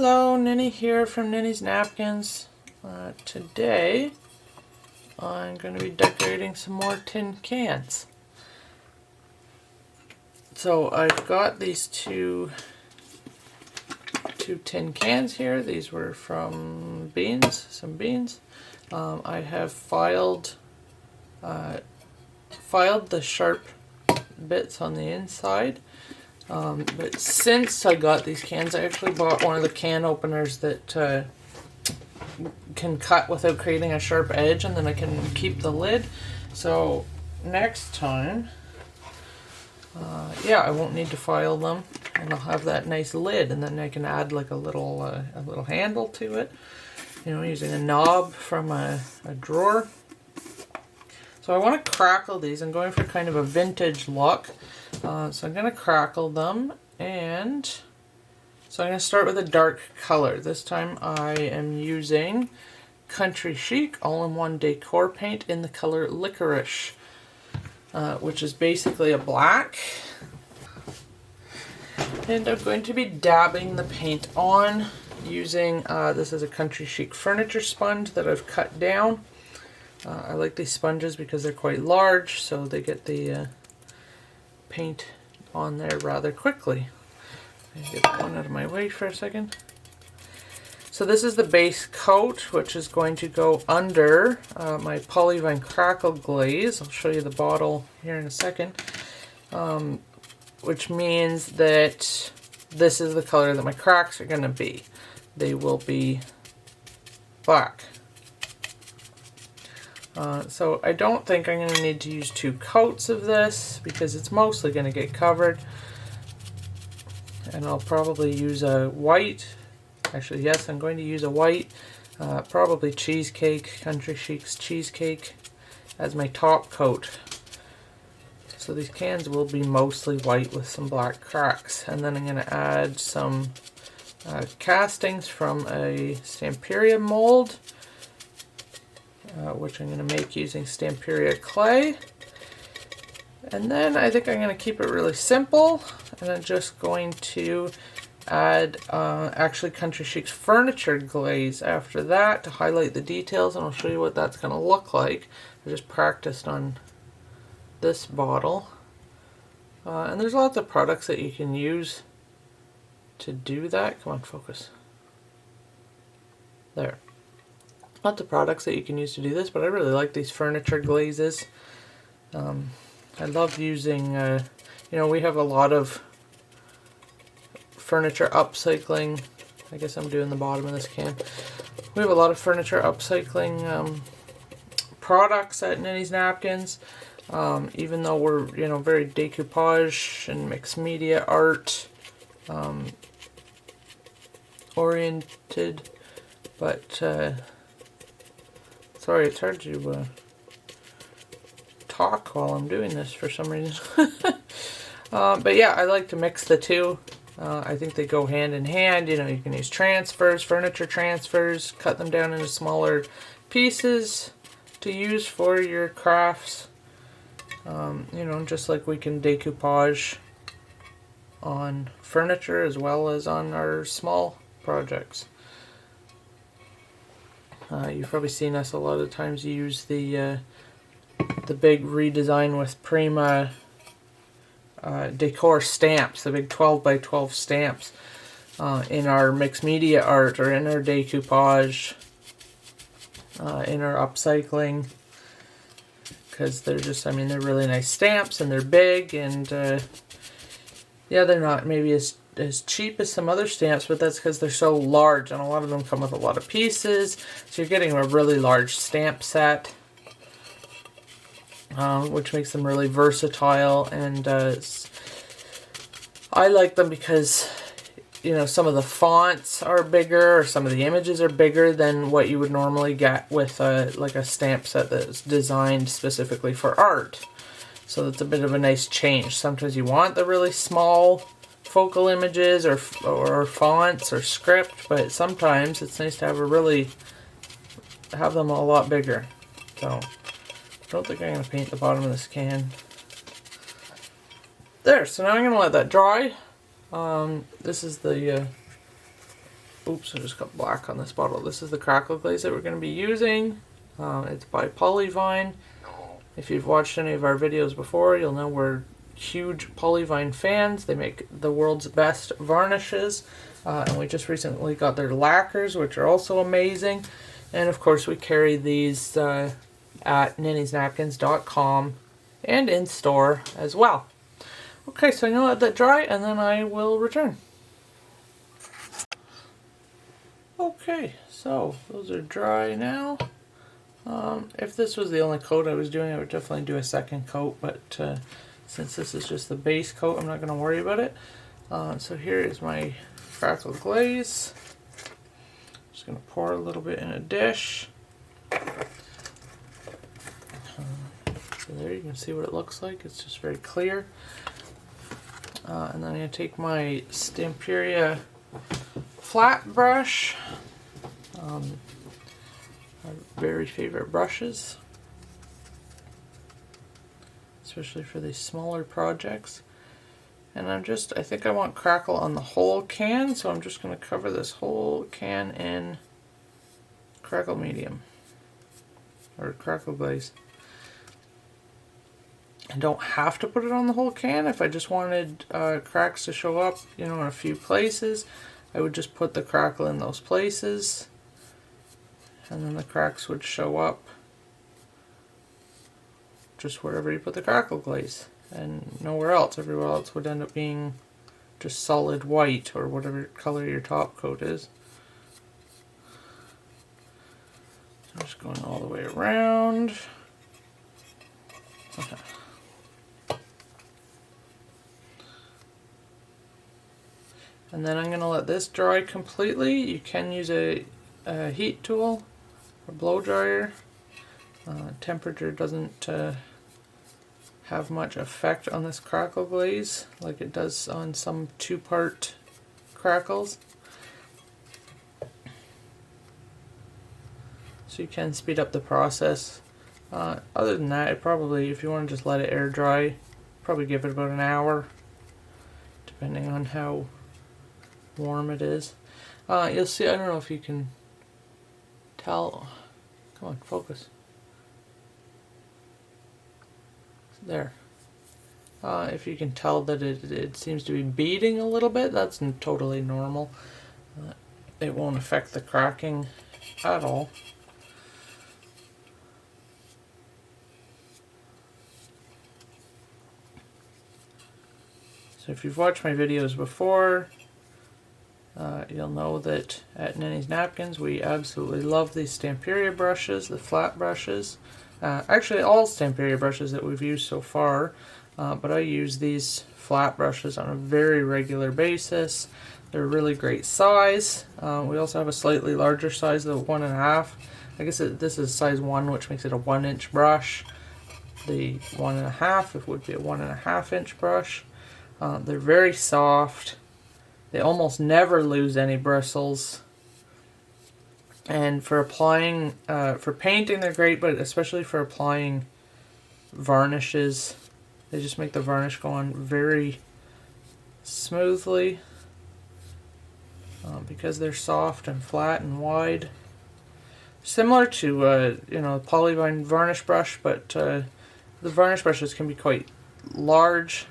Hello, Ninny here from Ninny's Napkins. Today I'm going to be decorating some more tin cans. So I've got these two tin cans here. These were from some beans. I have filed the sharp bits on the inside. But since I got these cans, I actually bought one of the can openers that can cut without creating a sharp edge, and then I can keep the lid. So next time, I won't need to file them, and I'll have that nice lid, and then I can add like a little handle to it, using a knob from a drawer. So I want to crackle these. I'm going for kind of a vintage look. So I'm going to crackle them, and so I'm going to start with a dark color. This time I am using Country Chic All-in-One Decor Paint in the color Licorice, which is basically a black. And I'm going to be dabbing the paint on using, this is a Country Chic furniture sponge that I've cut down. I like these sponges because they're quite large, so they get the paint on there rather quickly. Get that one out of my way for a second. So this is the base coat, which is going to go under my Polyvine Crackle glaze. I'll show you the bottle here in a second. Which means that this is the color that my cracks are going to be. They will be black. So I don't think I'm going to need to use 2 coats of this because it's mostly going to get covered. And I'll probably use a white. Actually, yes, I'm going to use a white. Probably Cheesecake, Country Chic's Cheesecake as my top coat. So these cans will be mostly white with some black cracks. And then I'm going to add some castings from a Stamperia mold, which I'm going to make using Stamperia clay. And then I think I'm going to keep it really simple, and I'm just going to add actually Country Chic's furniture glaze after that to highlight the details, and I'll show you what that's going to look like. I just practiced on this bottle. And there's lots of products that you can use to do that. Come on, focus. There. Lots of products that you can use to do this, but I really like these furniture glazes. I love using, we have a lot of furniture upcycling. I guess I'm doing the bottom of this can. We have a lot of furniture upcycling products at Ninny's Napkins. Even though we're, very decoupage and mixed media art oriented, but sorry, it's hard to talk while I'm doing this for some reason. But yeah, I like to mix the two. I think they go hand in hand. You can use transfers, furniture transfers, cut them down into smaller pieces to use for your crafts. Just like we can decoupage on furniture as well as on our small projects. You've probably seen us a lot of times use the big redesign with Prima decor stamps, the big 12 by 12 stamps in our mixed media art or in our decoupage, in our upcycling, because they're just, they're really nice stamps and they're big, and they're not maybe as cheap as some other stamps, but that's because they're so large, and a lot of them come with a lot of pieces, so you're getting a really large stamp set, which makes them really versatile. And I like them because some of the fonts are bigger, or some of the images are bigger than what you would normally get with like a stamp set that's designed specifically for art. So that's a bit of a nice change. Sometimes you want the really small focal images or fonts or script, but sometimes it's nice to have them a lot bigger. So I don't think I'm going to paint the bottom of this can. There, so now I'm going to let that dry. This is the oops, I just got black on this bottle. This is the Crackle glaze that we're going to be using. It's by Polyvine. If you've watched any of our videos before, you'll know we're huge Polyvine fans. They make the world's best varnishes. And we just recently got their lacquers, which are also amazing. And of course we carry these at nannysnapkins.com and in store as well. Okay, so I'm going to let that dry and then I will return. Okay, so those are dry now. If this was the only coat I was doing, I would definitely do a second coat, but since this is just the base coat, I'm not going to worry about it. So here is my Crackle glaze. Just going to pour a little bit in a dish. So there you can see what it looks like. It's just very clear. And then I'm going to take my Stamperia flat brush. My very favorite brushes, especially for these smaller projects. And I think I want Crackle on the whole can, so I'm just going to cover this whole can in Crackle medium, or Crackle glaze. I don't have to put it on the whole can. If I just wanted cracks to show up, in a few places, I would just put the Crackle in those places, and then the cracks would show up just wherever you put the Crackle glaze, and nowhere else. Everywhere else would end up being just solid white, or whatever color your top coat is. So I'm just going all the way around. Okay. And then I'm going to let this dry completely. You can use a heat tool or blow dryer. Temperature doesn't have much effect on this Crackle glaze like it does on some two-part Crackles. So you can speed up the process. Other than that, if you want to just let it air dry, probably give it about an hour, depending on how warm it is. You'll see, I don't know if you can tell. Come on, focus. There. If you can tell that it seems to be beading a little bit, that's totally normal. It won't affect the cracking at all. So if you've watched my videos before, you'll know that at Nanny's Napkins we absolutely love these Stamperia brushes, the flat brushes. Actually all Stamperia brushes that we've used so far, but I use these flat brushes on a very regular basis. They're a really great size. We also have a slightly larger size, the 1.5. I guess this is size 1, which makes it a 1-inch brush. The 1.5 it would be a 1.5-inch brush. They're very soft. They almost never lose any bristles. And for applying, for painting they're great, but especially for applying varnishes, they just make the varnish go on very smoothly because they're soft and flat and wide. Similar to, Polyvine varnish brush, but the varnish brushes can be quite large.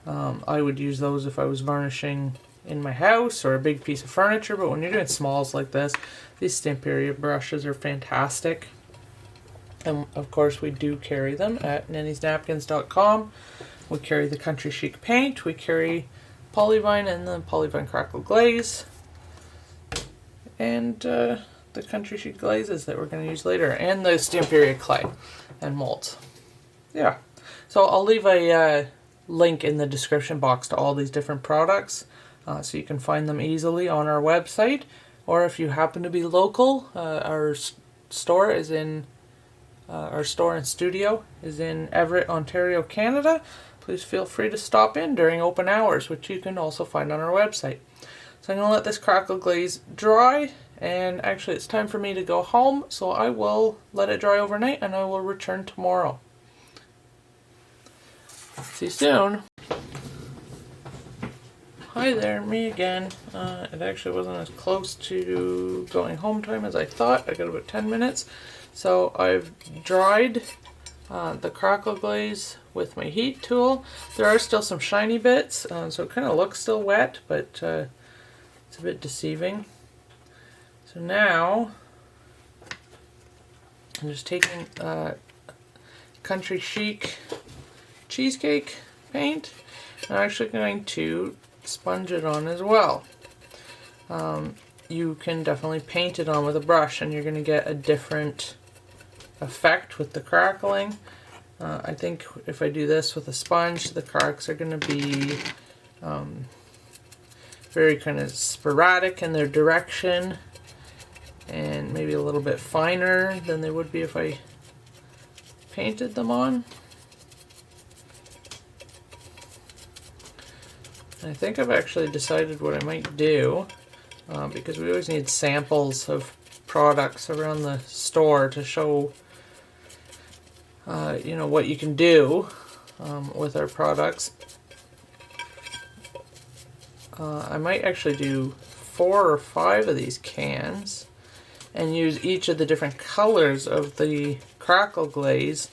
I would use those if I was varnishing in my house or a big piece of furniture, but when you're doing smalls like this, these Stamperia brushes are fantastic. And of course we do carry them at nannysnapkins.com. We carry the Country Chic paint, we carry Polyvine and the Polyvine Crackle glaze, and the Country Chic glazes that we're going to use later, and the Stamperia clay and molds. Yeah, so I'll leave a link in the description box to all these different products, so you can find them easily on our website, or if you happen to be local, our store and studio is in Everett, Ontario, Canada. Please feel free to stop in during open hours, which you can also find on our website. So I'm going to let this Crackle glaze dry, and actually it's time for me to go home, so I will let it dry overnight and I will return tomorrow. See you soon. hi there, me again. It actually wasn't as close to going home time as I thought. I got about 10 minutes. So I've dried the Crackle glaze with my heat tool. There are still some shiny bits, so it kind of looks still wet, but it's a bit deceiving. So now I'm just taking Country Chic cheesecake paint. I'm actually going to sponge it on as well. You can definitely paint it on with a brush and you're going to get a different effect with the crackling. I think if I do this with a sponge, the cracks are going to be very kind of sporadic in their direction and maybe a little bit finer than they would be if I painted them on. I think I've actually decided what I might do, because we always need samples of products around the store to show you know, what you can do with our products. I might actually do 4 or 5 of these cans and use each of the different colors of the Crackle glaze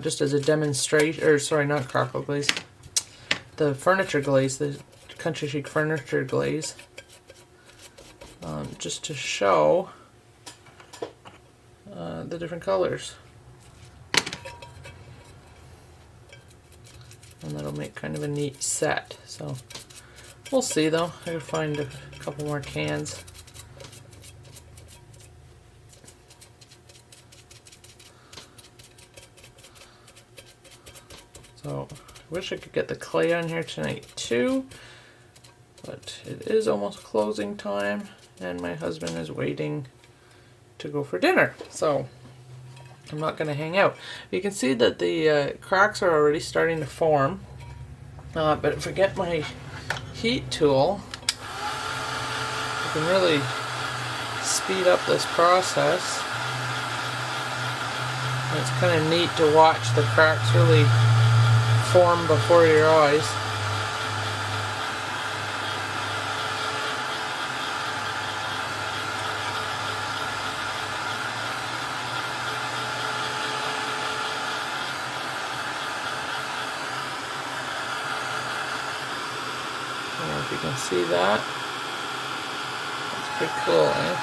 just as a demonstration, or sorry, not Crackle glaze, the furniture glaze, the Country Chic furniture glaze, just to show the different colors. And that'll make kind of a neat set. So we'll see though. I gotta find a couple more cans. So I wish I could get the clay on here tonight too, but it is almost closing time and my husband is waiting to go for dinner, so I'm not going to hang out. You can see that the cracks are already starting to form, but if I get my heat tool, I can really speed up this process. And it's kind of neat to watch the cracks really form before your eyes. I don't know if you can see that. That's pretty cool, eh?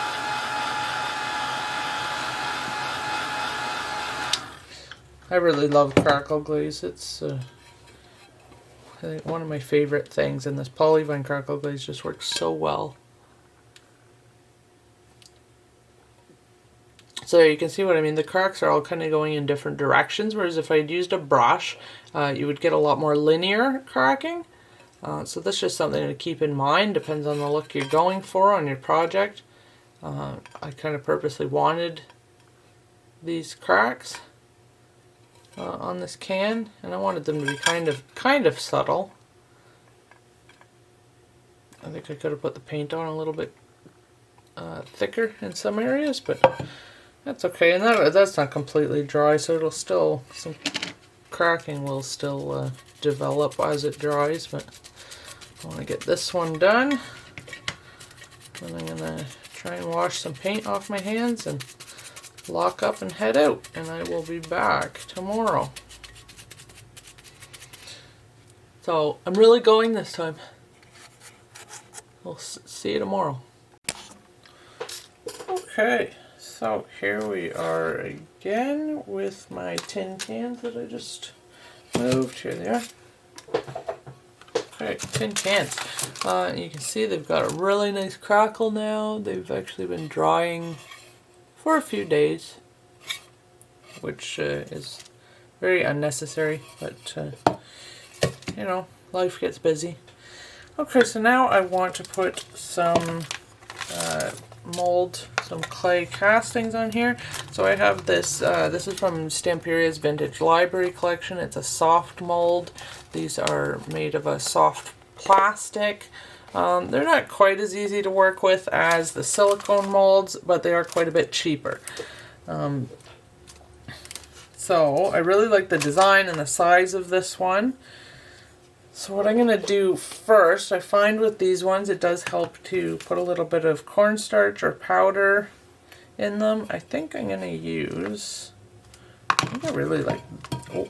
I really love Crackle glaze. It's I think one of my favorite things, and this Polyvine Crackle glaze just works so well. So you can see what I mean. The cracks are all kind of going in different directions, whereas if I'd used a brush, you would get a lot more linear cracking. So that's just something to keep in mind. Depends on the look you're going for on your project. I kind of purposely wanted these cracks on this can, and I wanted them to be kind of subtle. I think I could have put the paint on a little bit thicker in some areas, but that's okay. And that's not completely dry, so it'll still, some cracking will still develop as it dries. But I want to get this one done, and I'm gonna try and wash some paint off my hands and lock up and head out, and I will be back tomorrow. So I'm really going this time. We'll see you tomorrow. Okay, so here we are again with my tin cans that I just moved. Here they are. Okay, tin cans. You can see they've got a really nice crackle now. They've actually been drying for a few days, which is very unnecessary, but you know, life gets busy. Okay, so now I want to put some mold, some clay castings on here. So I have this, this is from Stamperia's Vintage Library Collection. It's a soft mold. These are made of a soft plastic. They're not quite as easy to work with as the silicone molds, but they are quite a bit cheaper. So I really like the design and the size of this one. So what I'm going to do first, I find with these ones it does help to put a little bit of cornstarch or powder in them. I think I'm going to use, I think I really like, oh,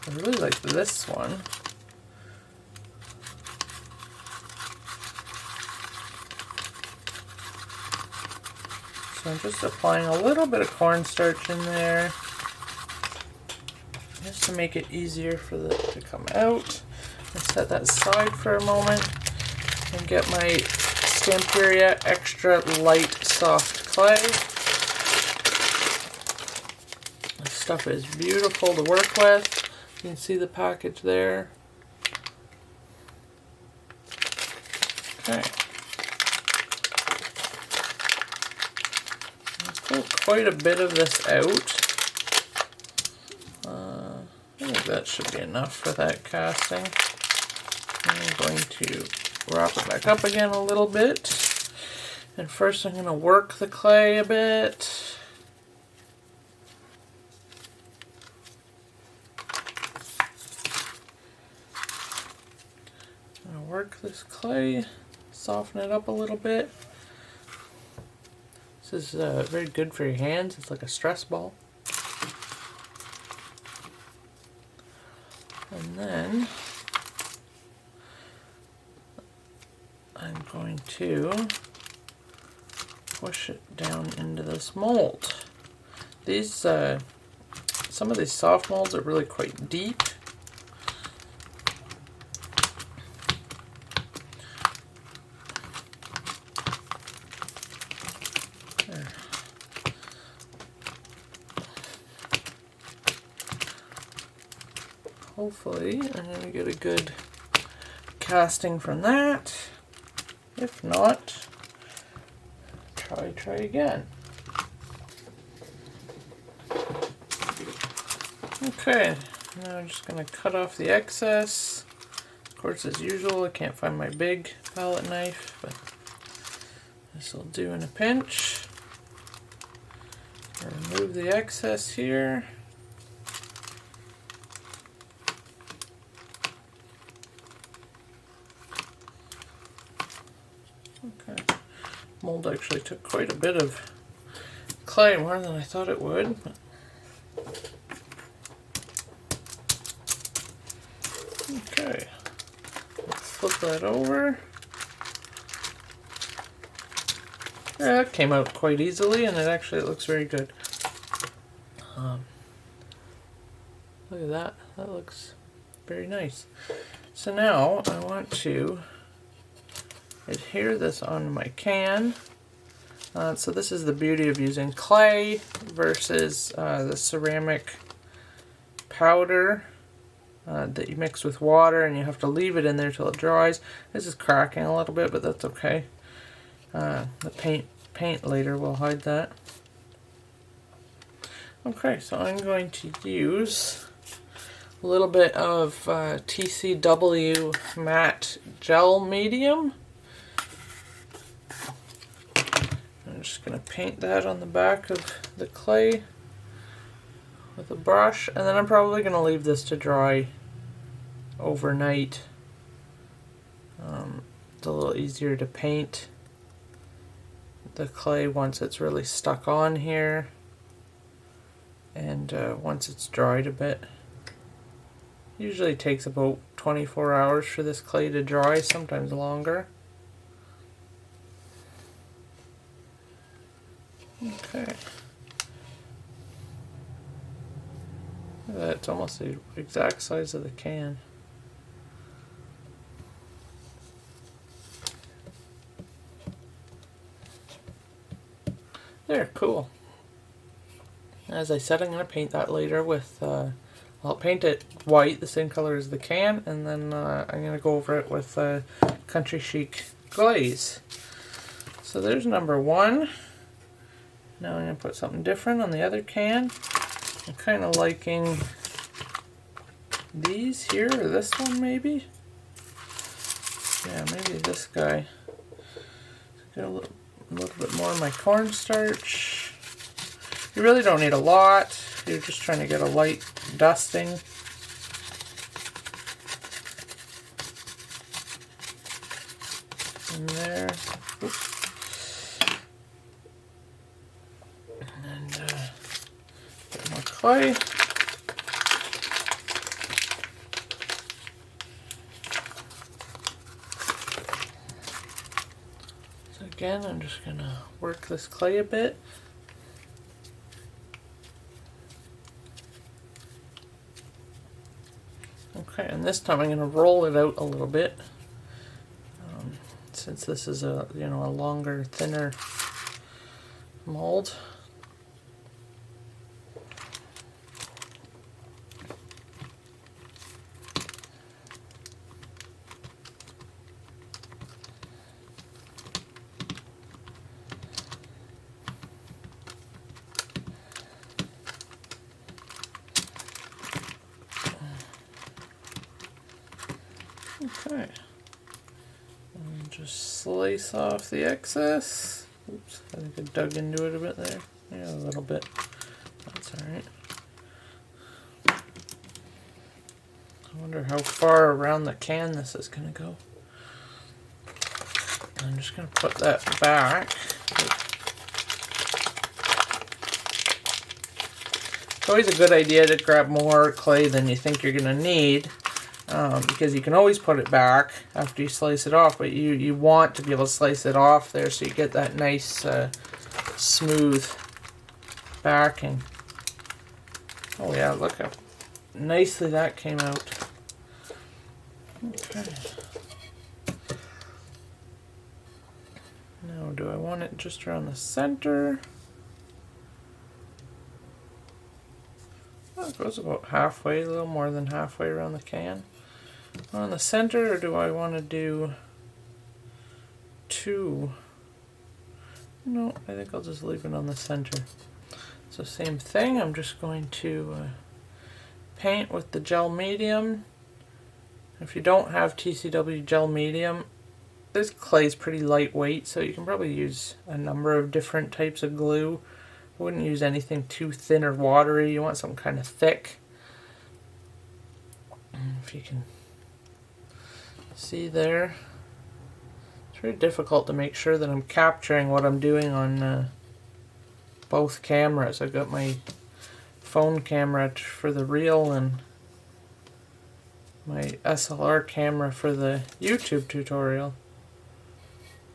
I really like this one. So I'm just applying a little bit of cornstarch in there, just to make it easier for it to come out. And set that aside for a moment and get my Stamperia Extra Light Soft Clay. This stuff is beautiful to work with. You can see the package there. Okay. Pull quite a bit of this out. I think that should be enough for that casting. I'm going to wrap it back up again a little bit. And first I'm going to work the clay a bit. I'm going to work this clay, soften it up a little bit. This is very good for your hands. It's like a stress ball. And then I'm going to push it down into this mold. These, some of these soft molds are really quite deep. There. Hopefully I'm going to get a good casting from that. If not, try again. Okay, now I'm just going to cut off the excess. Of course, as usual, I can't find my big palette knife, but this will do in a pinch. Remove the excess here. Okay, mold actually took quite a bit of clay, more than I thought it would. Okay, let's flip that over. Yeah, that came out quite easily, and it looks very good. Look at that, that looks very nice. So now I want to adhere this onto my can. So this is the beauty of using clay versus the ceramic powder that you mix with water, and you have to leave it in there till it dries. This is cracking a little bit, but that's okay. The paint later will hide that. Okay, so I'm going to use a little bit of TCW matte gel medium. I'm just going to paint that on the back of the clay with a brush, and then I'm probably going to leave this to dry overnight. It's a little easier to paint the clay once it's really stuck on here, and once it's dried a bit. Usually takes about 24 hours for this clay to dry, sometimes longer. Okay. That's almost the exact size of the can. There, cool. As I said, I'm going to paint that later with, I'll paint it white, the same color as the can, and then I'm going to go over it with Country Chic Glaze. So there's number one. Now I'm going to put something different on the other can. I'm kind of liking these here, or this one maybe. Yeah, maybe this guy. Get a little bit more of my cornstarch. You really don't need a lot. You're just trying to get a light dusting. in there. Oops. And a bit more clay. So again, I'm just going to work this clay a bit. Okay, and this time I'm going to roll it out a little bit, since this is a a longer, thinner mold. Okay, and just slice off the excess. Oops, I think I dug into it a bit there. Yeah, a little bit. That's alright. I wonder how far around the can this is going to go. I'm just going to put that back. It's always a good idea to grab more clay than you think you're going to need. Because you can always put it back after you slice it off, but you want to be able to slice it off there so you get that nice smooth backing. Oh yeah, look how nicely that came out. Okay. Now do I want it just around the center? Oh, it goes about halfway, a little more than halfway around the can. On the center, or do I want to do 2? No, I think I'll just leave it on the center. So same thing, I'm just going to paint with the gel medium. If you don't have TCW gel medium, this clay is pretty lightweight, so you can probably use a number of different types of glue. I wouldn't use anything too thin or watery. You want something kind of thick. If you can see there, it's very difficult to make sure that I'm capturing what I'm doing on both cameras. I've got my phone camera for the reel and my SLR camera for the YouTube tutorial.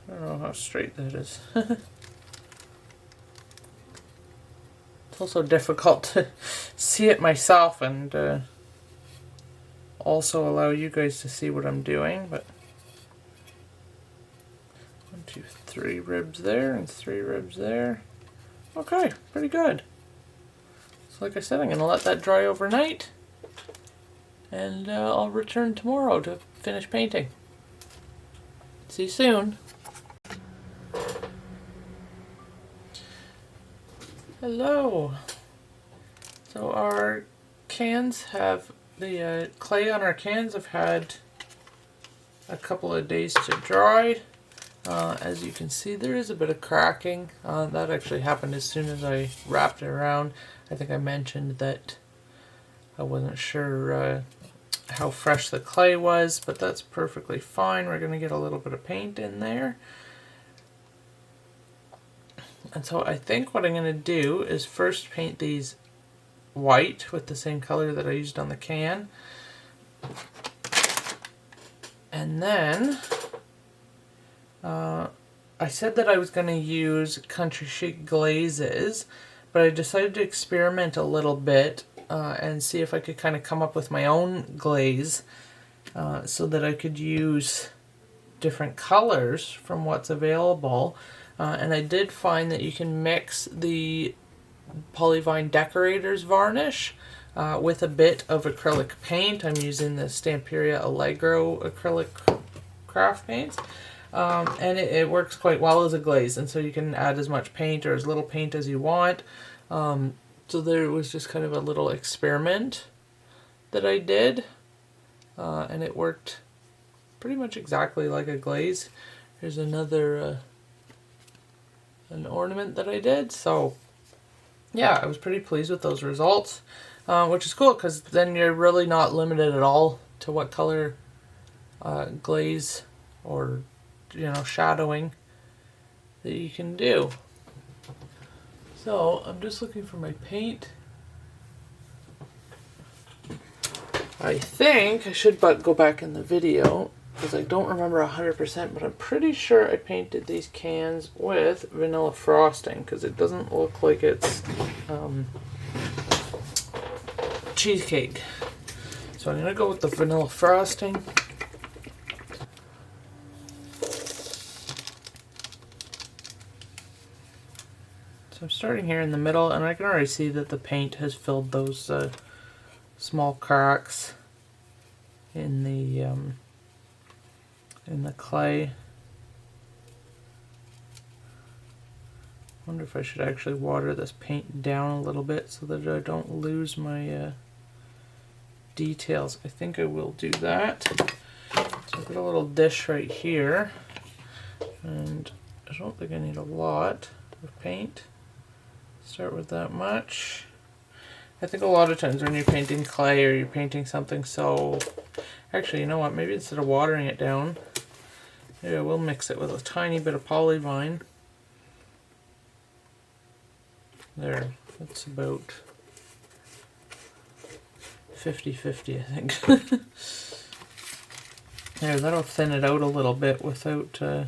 I don't know how straight that is. It's also difficult to see it myself and also allow you guys to see what I'm doing, but 1, 2, 3 ribs there and 3 ribs there. Okay, pretty good. So like I said, I'm going to let that dry overnight, and I'll return tomorrow to finish painting. See you soon. Hello. So our cans have the clay on our cans have had a couple of days to dry. As you can see, there is a bit of cracking. That actually happened as soon as I wrapped it around. I think I mentioned that I wasn't sure how fresh the clay was, but that's perfectly fine. We're going to get a little bit of paint in there. And so I think what I'm going to do is first paint these white with the same color that I used on the can. And then I said that I was going to use country chic glazes, but I decided to experiment a little bit and see if I could kind of come up with my own glaze so that I could use different colors from what's available. And I did find that you can mix the Polyvine Decorators varnish with a bit of acrylic paint. I'm using the Stamperia Allegro acrylic craft paints. And it works quite well as a glaze, and so you can add as much paint or as little paint as you want. So there was just kind of a little experiment that I did, and it worked pretty much exactly like a glaze. Here's another an ornament that I did. So yeah, I was pretty pleased with those results, which is cool because then you're really not limited at all to what color glaze or you know, shadowing that you can do. So I'm just looking for my paint. I think I should go back in the video because I don't remember 100%, but I'm pretty sure I painted these cans with vanilla frosting because it doesn't look like it's cheesecake. So I'm going to go with the vanilla frosting. So I'm starting here in the middle, and I can already see that the paint has filled those small cracks in the clay. Wonder if I should actually water this paint down a little bit so that I don't lose my details. I think I will do that. So I've got a little dish right here, and I don't think I need a lot of paint. Start with that much. I think a lot of times when you're painting clay or you're painting something so... Actually, you know what? Maybe instead of watering it down, maybe I will mix it with a tiny bit of Polyvine. There. That's about 50-50, I think. There, that'll thin it out a little bit without, you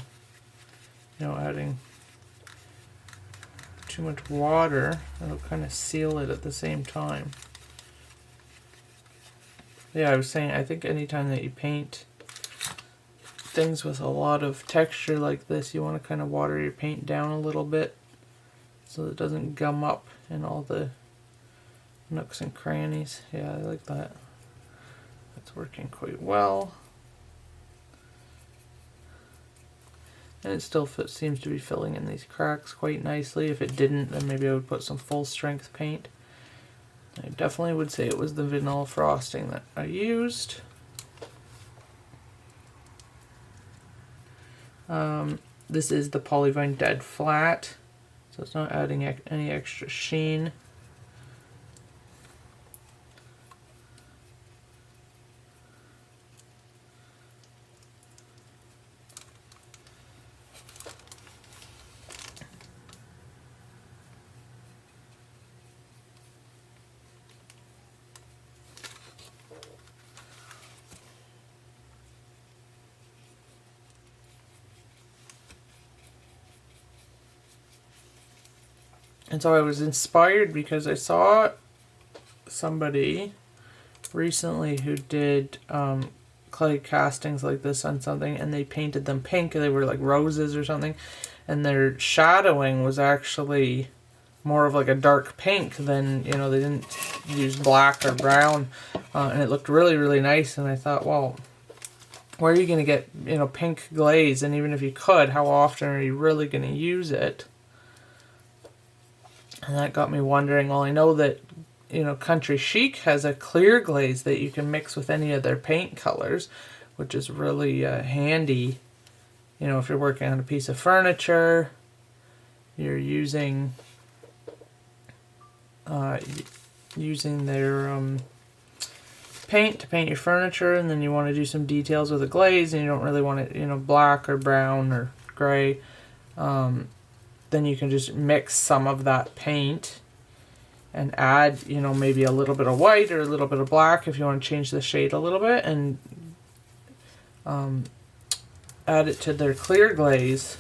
know, adding too much water. It'll kind of seal it at the same time. Yeah, I was saying, I think anytime that you paint things with a lot of texture like this, you want to kind of water your paint down a little bit so that it doesn't gum up in all the nooks and crannies. Yeah, I like that. That's working quite well. And it still seems to be filling in these cracks quite nicely. If it didn't, then maybe I would put some full strength paint. I definitely would say it was the vanilla frosting that I used. This is the Polyvine Dead Flat, so it's not adding any extra sheen. And so I was inspired because I saw somebody recently who did clay castings like this on something, and they painted them pink, and they were like roses or something, and their shadowing was actually more of like a dark pink than, you know, they didn't use black or brown, and it looked really, really nice. And I thought, well, where are you going to get, you know, pink glaze? And even if you could, how often are you really going to use it? And that got me wondering. Well, I know that, you know, Country Chic has a clear glaze that you can mix with any of their paint colors, which is really handy. You know, if you're working on a piece of furniture, you're using their paint to paint your furniture, and then you want to do some details with a glaze, and you don't really want it, you know, black or brown or gray. Then you can just mix some of that paint and add, you know, maybe a little bit of white or a little bit of black if you want to change the shade a little bit, and add it to their clear glaze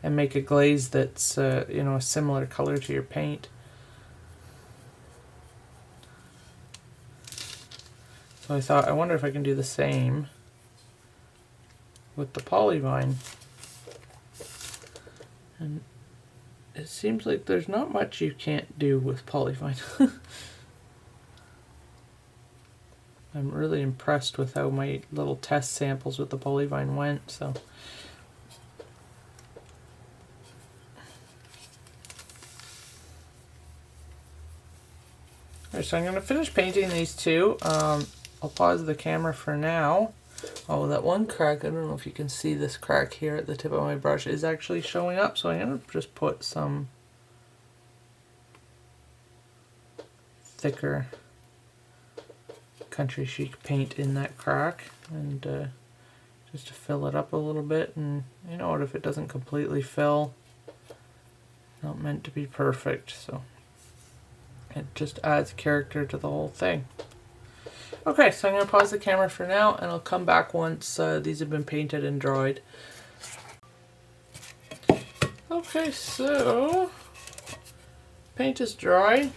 and make a glaze that's, you know, a similar color to your paint. So I thought, I wonder if I can do the same with the Polyvine. And it seems like there's not much you can't do with Polyvine. I'm really impressed with how my little test samples with the Polyvine went. So alright, so I'm going to finish painting these two. I'll pause the camera for now. Oh, that one crack, I don't know if you can see this crack here at the tip of my brush, is actually showing up, so I'm going to just put some thicker Country Chic paint in that crack, and just to fill it up a little bit. And you know what, if it doesn't completely fill, not meant to be perfect, so it just adds character to the whole thing. Okay, so I'm going to pause the camera for now, and I'll come back once these have been painted and dried. Okay, so paint is dry,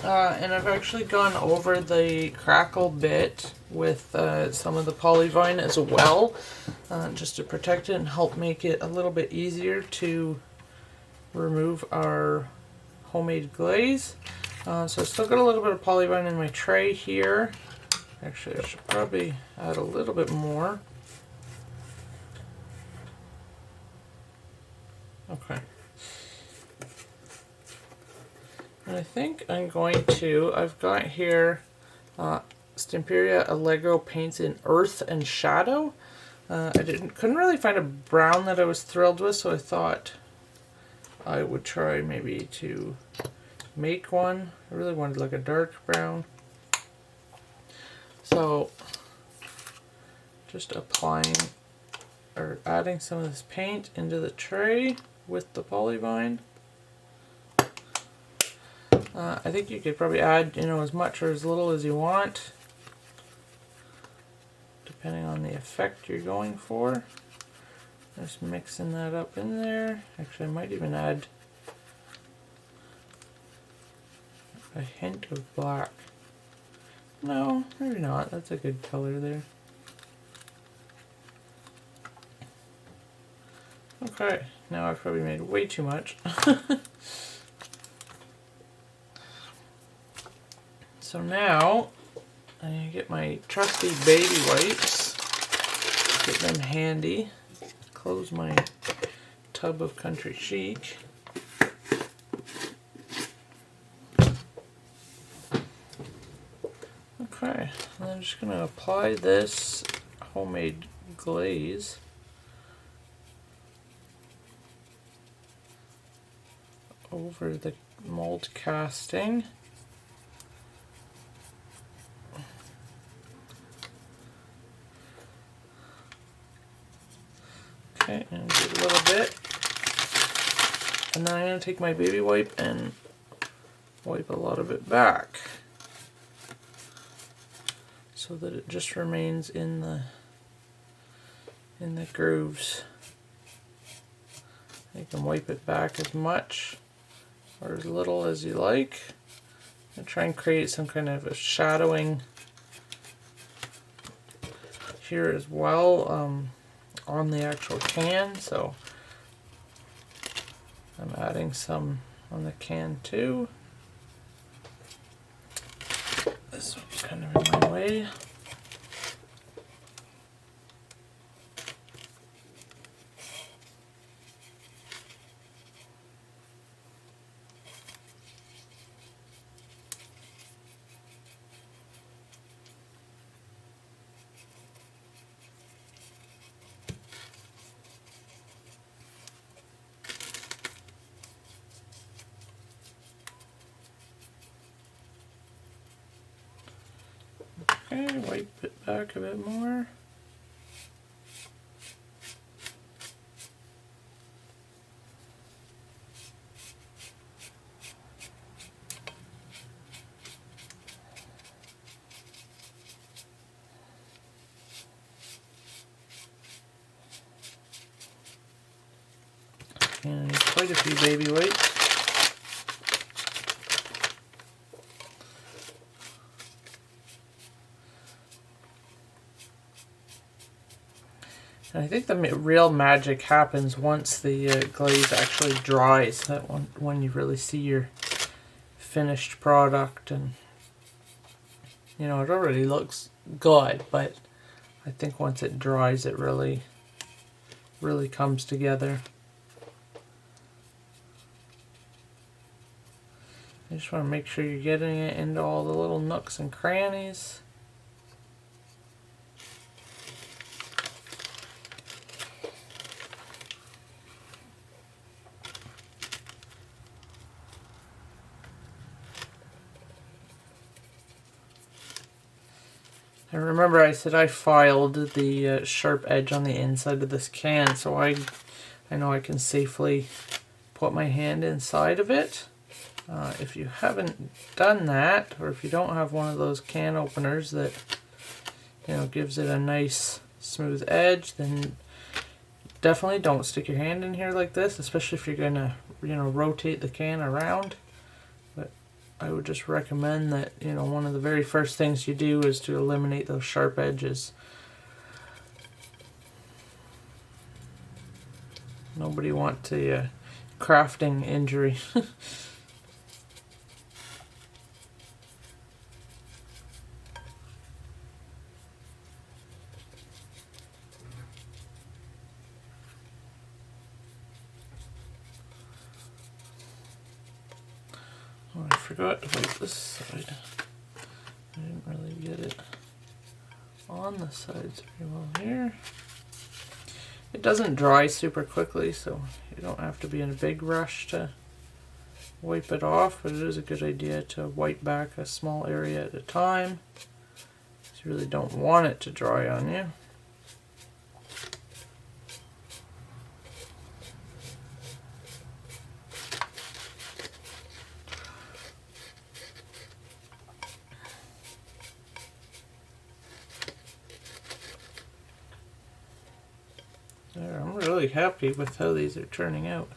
and I've actually gone over the Crackle bit with some of the Polyvine as well, just to protect it and help make it a little bit easier to remove our homemade glaze. So I've still got a little bit of Polyvine in my tray here. Actually, I should probably add a little bit more. Okay. And I think I'm going to, I've got here Stamperia Allegro paints in Earth and Shadow. I couldn't really find a brown that I was thrilled with, so I thought I would try maybe to make one. I really wanted like a dark brown. So just applying or adding some of this paint into the tray with the Polyvine. I think you could probably add, you know, as much or as little as you want, depending on the effect you're going for. Just mixing that up in there. Actually, I might even add a hint of black. No, maybe not. That's a good color there. Okay, now I've probably made way too much. So now I'm going to get my trusty baby wipes, get them handy, close my tub of Country Chic. Okay, and I'm just going to apply this homemade glaze over the mold casting. Okay, and do a little bit. And then I'm going to take my baby wipe and wipe a lot of it back, so that it just remains in the grooves. You can wipe it back as much or as little as you like, and try and create some kind of a shadowing here as well on the actual can. So I'm adding some on the can too. This one's kind of in my way. Okay, wipe it back a bit more. And quite a few baby wipes. And I think the real magic happens once the glaze actually dries. That when you really see your finished product, and you know, it already looks good, but I think once it dries, it really comes together. You just want to make sure you're getting it into all the little nooks and crannies. And remember I said I filed the sharp edge on the inside of this can, so I know I can safely put my hand inside of it. If you haven't done that, or if you don't have one of those can openers that, you know, gives it a nice smooth edge, then definitely don't stick your hand in here like this, especially if you're gonna, you know, rotate the can around. But I would just recommend that, you know, one of the very first things you do is to eliminate those sharp edges. Nobody wants a crafting injury. Oh, I forgot about this side. I didn't really get it on the sides very well here. It doesn't dry super quickly, so you don't have to be in a big rush to wipe it off, but it is a good idea to wipe back a small area at a time, because you really don't want it to dry on you. There, I'm really happy with how these are turning out.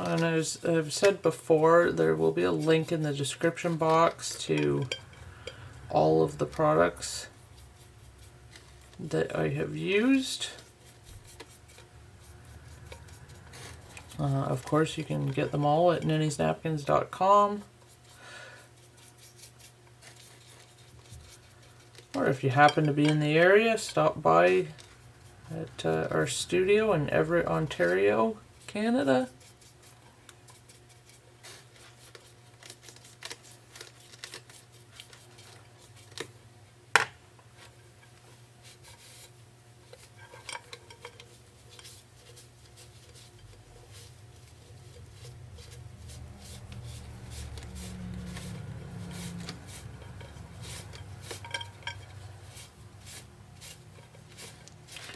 And as I've said before, there will be a link in the description box to all of the products that I have used. Of course, you can get them all at nennysnapkins.com. Or if you happen to be in the area, stop by at our studio in Everett, Ontario, Canada.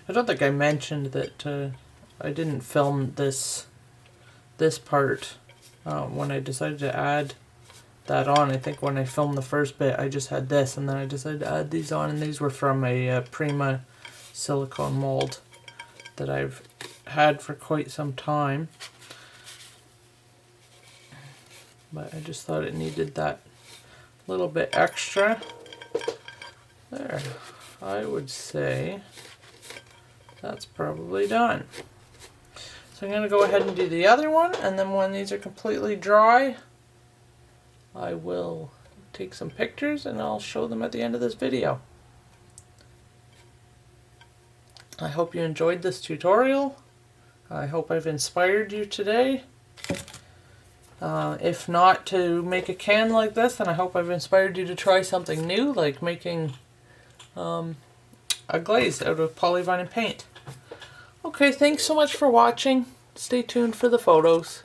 I don't think I mentioned that I didn't film this part when I decided to add that on. I think when I filmed the first bit I just had this, and then I decided to add these on, and these were from a Prima silicone mold that I've had for quite some time. But I just thought it needed that little bit extra. There, I would say that's probably done. So I'm going to go ahead and do the other one, and then when these are completely dry, I will take some pictures and I'll show them at the end of this video. I hope you enjoyed this tutorial. I hope I've inspired you today. If not to make a can like this, then I hope I've inspired you to try something new, like making a glaze out of Polyvine and paint. Okay, thanks so much for watching. Stay tuned for the photos.